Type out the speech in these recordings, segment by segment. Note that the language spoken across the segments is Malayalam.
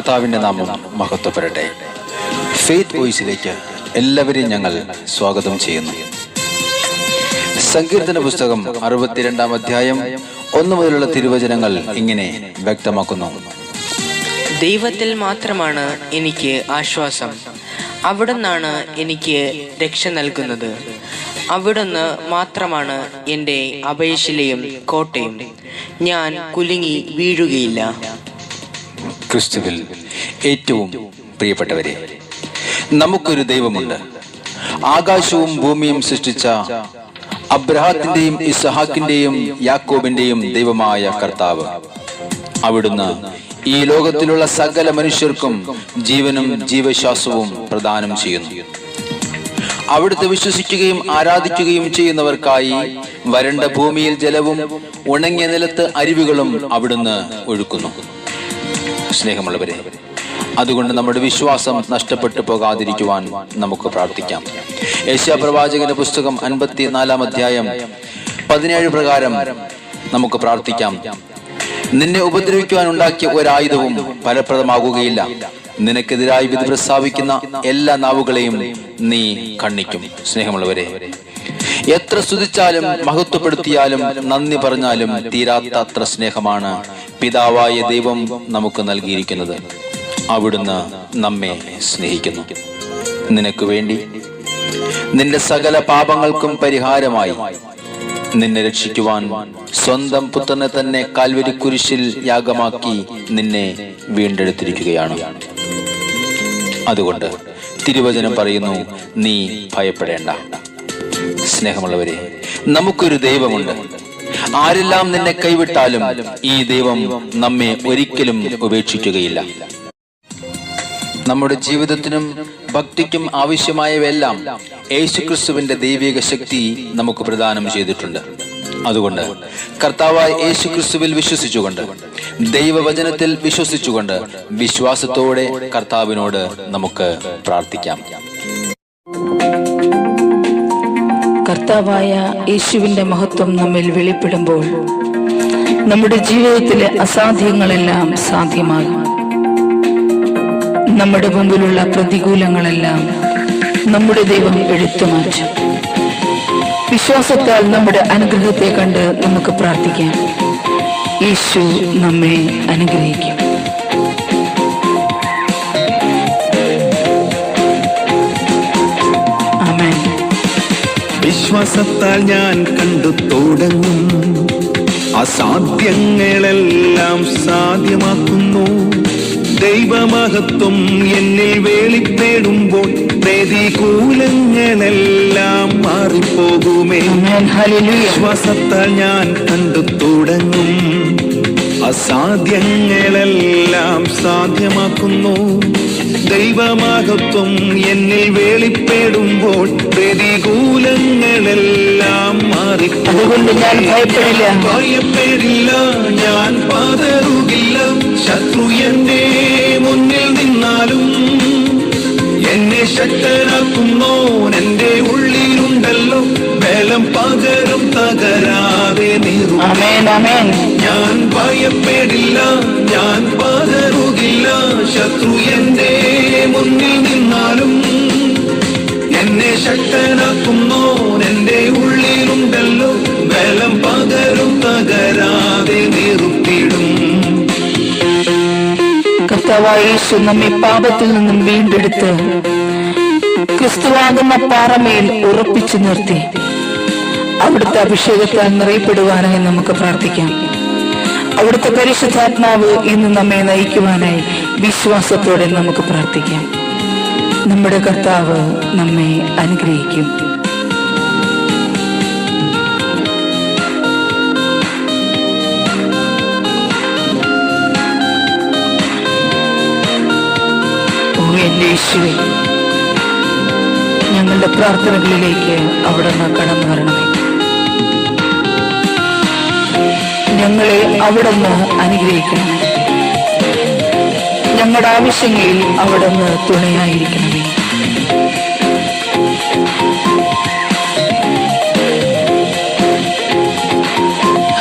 കർത്താവിൻ്റെ നാമം മഹത്വപ്പെടട്ടെ. ഫെയ്ത്ത് വോയിസിലേക്ക് എല്ലാവരെയും ഞങ്ങൾ സ്വാഗതം ചെയ്യുന്നു. സങ്കീർത്തന പുസ്തകം 62-ാം അധ്യായം 1 മുതലുള്ള തിരുവചനങ്ങൾ ഇങ്ങനെ വ്യക്തമാക്കുന്നു. ദൈവത്തിൽ മാത്രമാണ് എനിക്ക് ആശ്വാസം. അവിടുന്നാണ് എനിക്ക് രക്ഷ നൽകുന്നത്. അവിടുന്ന് മാത്രമാണ് എൻ്റെ അഭയശിലയും കോട്ടയും. ഞാൻ കുലുങ്ങി വീഴുകയില്ല. ക്രിസ്തുവിൽ ഏറ്റവും പ്രിയപ്പെട്ടവരെ, നമുക്കൊരു ദൈവമുണ്ട്. ആകാശവും ഭൂമിയും സൃഷ്ടിച്ച അബ്രഹാത്തിന്റെയും ഇസ്ഹാക്കിന്റെയും യാക്കോബിന്റെയും ദൈവമായ കർത്താവ്. അവിടുന്ന് ഈ ലോകത്തിലുള്ള സകല മനുഷ്യർക്കും ജീവനും ജീവശ്വാസവും പ്രദാനം ചെയ്യുന്നു. അവിടുത്തെ വിശ്വസിക്കുകയും ആരാധിക്കുകയും ചെയ്യുന്നവർക്കായി വരണ്ട ഭൂമിയിൽ ജലവും ഉണങ്ങിയ നിലത്ത് അരുവികളും അവിടുന്ന് ഒഴുക്കുന്നു. സ്നേഹമുള്ളവരെ, അതുകൊണ്ട് നമ്മുടെ വിശ്വാസം നഷ്ടപ്പെട്ടു പോകാതിരിക്കുവാൻ നമുക്ക് പ്രാർത്ഥിക്കാം. യെശയ്യാ പ്രവാചകന്റെ പുസ്തകം 54-ാം അധ്യായം 17 പ്രകാരം നമുക്ക് പ്രാർത്ഥിക്കാം. നിന്നെ ഉപദ്രവിക്കുവാൻ ഉണ്ടാക്കിയ ഒരായുധവും ഫലപ്രദമാകുകയില്ല. നിനക്കെതിരായി വിധി പ്രസ്താവിക്കുന്ന എല്ലാ നാവുകളെയും നീ ഖണ്ഡിക്കും. സ്നേഹമുള്ളവരെ, എത്ര സ്തുതിച്ചാലും മഹത്വപ്പെടുത്തിയാലും നന്ദി പറഞ്ഞാലും തീരാത്ത അത്ര സ്നേഹമാണ് പിതാവായ ദൈവം നമുക്ക് നൽകിയിരിക്കുന്നത്. അവിടുന്ന് നമ്മെ സ്നേഹിക്കുന്നു. നിനക്ക് വേണ്ടി നിന്റെ സകല പാപങ്ങൾക്കും പരിഹാരമായി നിന്നെ രക്ഷിക്കുവാൻ സ്വന്തം പുത്രനെ തന്നെ കാൽവരി കുരിശിൽ യാഗമാക്കി നിന്നെ വീണ്ടെടുത്തിരിക്കുകയാണ്. അതുകൊണ്ട് തിരുവചനം പറയുന്നു, നീ ഭയപ്പെടേണ്ട. സ്നേഹമുള്ളവരെ, നമുക്കൊരു ദൈവമുണ്ട്. ആരെല്ലാം നിന്നെ കൈവിട്ടാലും ഈ ദൈവം നമ്മെ ഒരിക്കലും ഉപേക്ഷിക്കുകയില്ല. നമ്മുടെ ജീവിതത്തിനും ഭക്തിക്കും ആവശ്യമായവയെല്ലാം യേശുക്രിസ്തുവിന്റെ ദൈവിക ശക്തി നമുക്ക് പ്രദാനം ചെയ്തിട്ടുണ്ട്. അതുകൊണ്ട് കർത്താവായ യേശുക്രിസ്തുവിൽ വിശ്വസിച്ചുകൊണ്ട്, ദൈവവചനത്തിൽ വിശ്വസിച്ചുകൊണ്ട്, വിശ്വാസത്തോടെ കർത്താവിനോട് നമുക്ക് പ്രാർത്ഥിക്കാം. കർത്താവായ യേശുവിന്റെ മഹത്വം നമ്മിൽ വെളിപ്പെടുമ്പോൾ നമ്മുടെ ജീവിതത്തിലെ അസാധ്യങ്ങളെല്ലാം സാധ്യമാകും. നമ്മുടെ മുമ്പിലുള്ള പ്രതികൂലങ്ങളെല്ലാം നമ്മുടെ ദൈവം എടുത്തുമാറ്റും. വിശ്വാസത്താൽ നമ്മുടെ അനുഗ്രഹത്തെ കണ്ട് നമുക്ക് പ്രാർത്ഥിക്കാം. യേശു നമ്മെ അനുഗ്രഹിക്കും. ആമേൻ. വിശ്വാസത്താൽ ഞാൻ കണ്ടു തുടങ്ങും അസാധ്യങ്ങളെല്ലാം സാധ്യമാക്കുന്നു. ദൈവമഹത്വം എന്നിൽ വെളിപ്പെടുമ്പോൾ പ്രതികൂലങ്ങളെല്ലാം മാറിപ്പോകുമേ. വിശ്വാസത്താൽ ഞാൻ കണ്ടു തുടങ്ങും അസാധ്യങ്ങളെല്ലാം സാധ്യമാക്കുന്നു. ദൈവമഹത്വം എന്നിൽ വെളിപ്പെടുമ്പോൾ പ്രതികൂലങ്ങളെല്ലാം മാറിപ്പോകും. ഭയപ്പെടില്ല, ഞാൻ പതറുകില്ല. ശത്രു എന്റെ മുന്നിൽ നിന്നാലും എന്നെ ശക്തനാക്കുന്നോൻ എന്റെ ഉള്ളിലുണ്ടല്ലോ. ബലം പകരും തകരാതെ നിറുമേൻ. ഞാൻ ഭയപ്പെടില്ല, ഞാൻ പതറുകില്ല. ശത്രു എന്റെ മുന്നിൽ നിന്നാലും എന്നെ ശക്തനാക്കുന്നോൻ എന്റെ ഉള്ളിലുണ്ടല്ലോ. ബലം പകരും തകരാതെ നിറുത്തിടും. കർത്താവായ യേശു നമ്മെ പാപത്തിൽ നിന്നും വീണ്ടെടുത്ത് ക്രിസ്തുവാകുന്ന പാറമേൽ ഉറപ്പിച്ചു നിർത്തി അവിടുത്തെ അഭിഷേകത്താൽ നിറയപ്പെടുവാനായി നമുക്ക് പ്രാർത്ഥിക്കാം. അവിടുത്തെ പരിശുദ്ധാത്മാവ് ഇന്ന് നമ്മെ നയിക്കുവാനായി വിശ്വാസത്തോടെ നമുക്ക് പ്രാർത്ഥിക്കാം. നമ്മുടെ കർത്താവ് നമ്മെ അനുഗ്രഹിക്കും. എന്റെ യേശുവേ, ഞങ്ങളുടെ പ്രാർത്ഥനകളിലേക്ക് അവിടുന്ന് കടന്നു വരണമേ. ഞങ്ങളെ അവിടുന്ന് അനുഗ്രഹിക്കണമേ. ഞങ്ങളുടെ ആവശ്യങ്ങളിൽ അവിടുന്ന് തുണയായിരിക്കണമേ.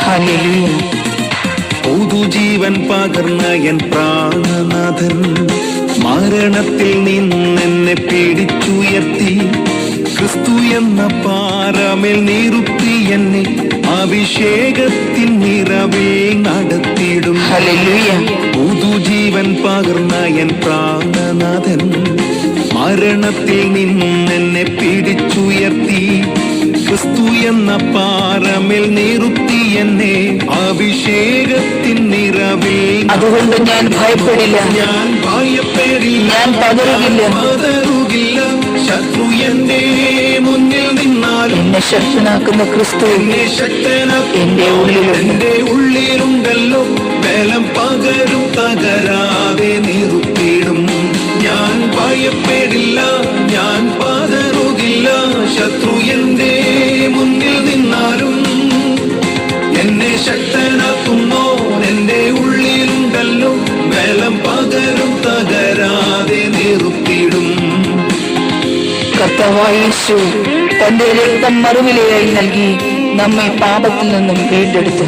ഹല്ലേലൂയ. പുതുജീവൻ പകർന്ന എൻ പ്രാണനാഥൻ മരണത്തിൽ നിന്നെന്നെ പിടിച്ചുയർത്തി ക്രിസ്തു എന്ന പാറമേൽ നിർത്തി എന്നെ അഭിഷേകത്തിൻ നിറവിൽ നടത്തിയിടും. ഹല്ലേലൂയ. പുതുജീവൻ പകർന്ന എൻ പ്രാണനാഥൻ മരണത്തിൽ നിന്നെന്നെ പിടിച്ചുയർത്തി ക്രിസ്തു എന്ന പാറമേൽ നിർത്തി എന്നെ അഭിഷേകത്തിൻ നിറവിൽ. അതുകൊണ്ട് ഞാൻ ഭയപ്പെടില്ല, ഞാൻ ഭയപ്പെടില്ല, ഞാൻ പതറുകില്ല. ശത്രു എന്റെ മുന്നിൽ നിന്നാലും എന്നെ ശക്തനാക്കുന്ന ക്രിസ്തു എന്നെ എന്റെ ഉള്ളിലുണ്ട്. എന്റെ ഉള്ളിലുണ്ടല്ലോ. ബലം പകരും തകരാതെ നിർത്തിയിടും. ഞാൻ ഭയപ്പെടില്ല, ഞാൻ പതറുകില്ല. ശത്രു എന്റെ മുന്നിൽ നിന്നാലും എന്നെ ശക്തനാക്കുന്നോ എന്റെ ഉള്ളിലുണ്ടല്ലോ. ബലം പകരും തകരാതെ നിർത്തിയിടും. കർത്താവായ യേശു തന്റെ രക്തം മറുവിലയായി നൽകി നമ്മെ പാപത്തിൽ നിന്നും വീണ്ടെടുത്തു.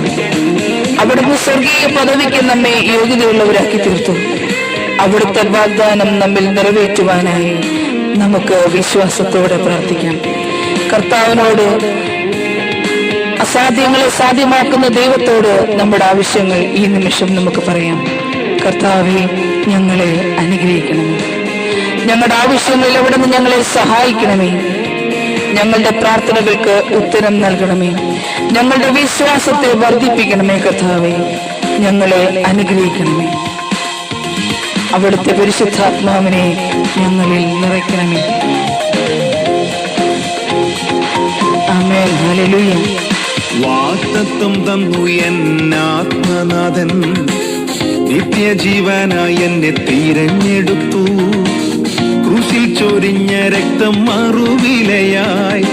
അവിടുന്ന് സ്വർഗീയ പദവിക്ക് നമ്മെ യോഗ്യതയുള്ളവരാക്കി തീർത്തു. അവിടുത്തെ വാഗ്ദാനം നമ്മിൽ നിറവേറ്റുവാനായി നമുക്ക് വിശ്വാസത്തോടെ പ്രാർത്ഥിക്കാം. കർത്താവിനോട്, അസാധ്യങ്ങളെ സാധ്യമാക്കുന്ന ദൈവത്തോട് നമ്മുടെ ആവശ്യങ്ങൾ ഈ നിമിഷം നമുക്ക് പറയാം. കർത്താവേ, ഞങ്ങളെ അനുഗ്രഹിക്കണമേ. ഞങ്ങളുടെ ആവശ്യങ്ങളിൽ അവിടുന്ന് ഞങ്ങളെ സഹായിക്കണമേ. ഞങ്ങളുടെ പ്രാർത്ഥനകൾക്ക് ഉത്തരം നൽകണമേ. ഞങ്ങളുടെ വിശ്വാസത്തെ വർദ്ധിപ്പിക്കണമേ. കർത്താവേ, ഞങ്ങളെ അനുഗ്രഹിക്കണമേ. അവിടുത്തെ പരിശുദ്ധാത്മാവിനെ ഞങ്ങളിൽ നിറയ്ക്കണമേ. ആമേൻ. ഹല്ലേലൂയ. വാഗ്ദത്തം തന്നു എന്നാത്മനാഥൻ നിത്യജീവനായി എന്നെ തിരഞ്ഞെടുത്തു. ക്രൂശിൽ ചൊരിഞ്ഞ രക്തം മറുവിലയായി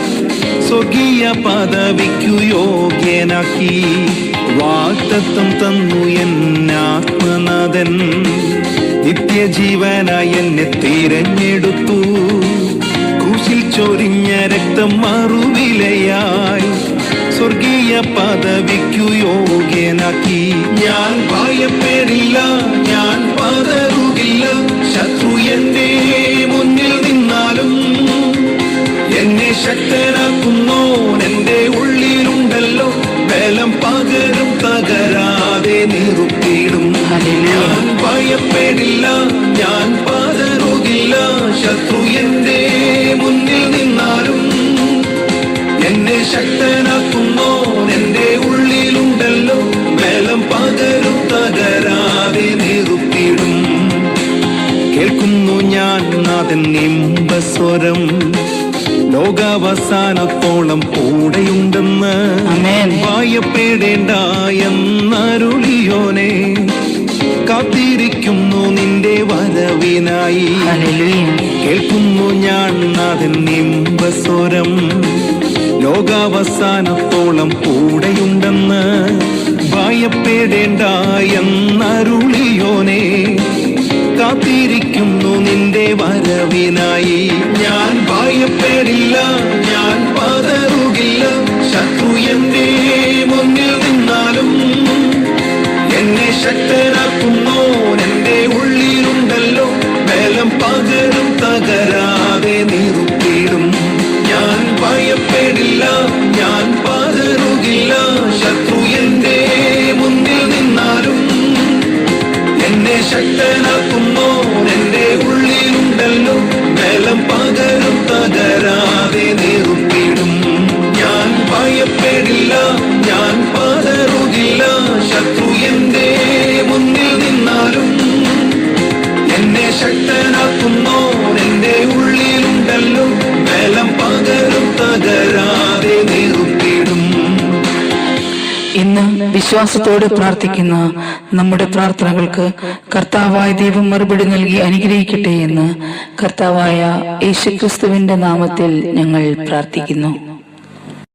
സ്വർഗീയ പദവിക്കു യോഗ്യനാക്കി. വാഗ്ദത്തം തന്നു എന്നാത്മനാഥൻ നിത്യജീവനായി എന്നെ തിരഞ്ഞെടുത്തു. ക്രൂശിൽ ചൊരിഞ്ഞ രക്തം മറുവിലയായി സ്വർഗീയ പദവിക്കു യോഗ്യനാക്കി. ഞാൻ ഭയപ്പെടില്ല, ഞാൻ പതറുകില്ല. ശത്രു എന്റെ മുന്നിൽ നിന്നാലും എന്നെ ശക്തനാക്കുന്നോ എന്റെ ഉള്ളിലുണ്ടല്ലോ. ബലം പകരും തകരാതെ നിർത്തിയിടും. ഞാൻ ഭയപ്പെടില്ല, ഞാൻ പതറുകില്ല. ശത്രു എന്റെ മുന്നിൽ നിന്നാലും എന്നെ ശക്തനാക്കുന്നോ എന്റെ ഉള്ളിലുണ്ടല്ലോ. ബലം പകരും തകരാതെ നിർത്തിയിടും. കേൾക്കുന്നു ഞാൻ നാഥൻ ഇമ്പസ്വരം, ലോകാവസാനത്തോളം കൂടെയുണ്ടെന്ന്. ഭയപ്പെടേണ്ട എന്നരുളിയോനെ, കാത്തിരിക്കുന്നു നിന്റെ വരവിനായി. കേൾക്കുന്നു ഞാൻ നാഥൻ ഇമ്പസ്വരം, ലോകാവസാനത്തോളം കൂടെയുണ്ടെന്ന്. ഭയപ്പെടേണ്ട എന്നരുളിയോനെ, കാത്തിരിക്കുന്നു നിന്റെ വരവിനായി. ഞാൻ ഭയപ്പെടില്ല, ഞാൻ പതറുകില്ല. ശത്രു എന്റെ മുന്നിൽ നിന്നാലും എന്നെ ശക്തനാക്കുന്നോ എന്റെ ഉള്ളിലുണ്ടല്ലോ. ബലം പകരും തകരാതെ നിർത്തിയിടും. ഞാൻ ഭയപ്പെടില്ല, ഞാൻ പതറുകില്ല. ശത്രു എന്റെ മുന്നിൽ നിന്നാലും എന്നെ ശക്തനാക്കുന്നോ എന്റെ ഉള്ളിലുണ്ടല്ലോ. ബലം പകരും തകരാതെ നിർത്തിയിടും. ഞാൻ ഭയപ്പെടില്ല, ഞാൻ പതറുകില്ല. ശത്രു എന്റെ മുന്നിൽ നിന്നാലും എന്നെ ശക്തനാക്കുന്നോ എന്റെ ഉള്ളിലുണ്ടല്ലോ. ബലം പകരും തകരാതെ നിർത്തിയിടും. ഇന്ന് വിശ്വാസത്തോടെ പ്രാർത്ഥിക്കുന്ന നമ്മുടെ പ്രാർത്ഥനകൾക്ക് കർത്താവായ ദൈവം മറുപടി നൽകി അനുഗ്രഹിക്കട്ടെ എന്ന് കർത്താവായ യേശുക്രിസ്തുവിന്റെ നാമത്തിൽ ഞങ്ങൾ പ്രാർത്ഥിക്കുന്നു.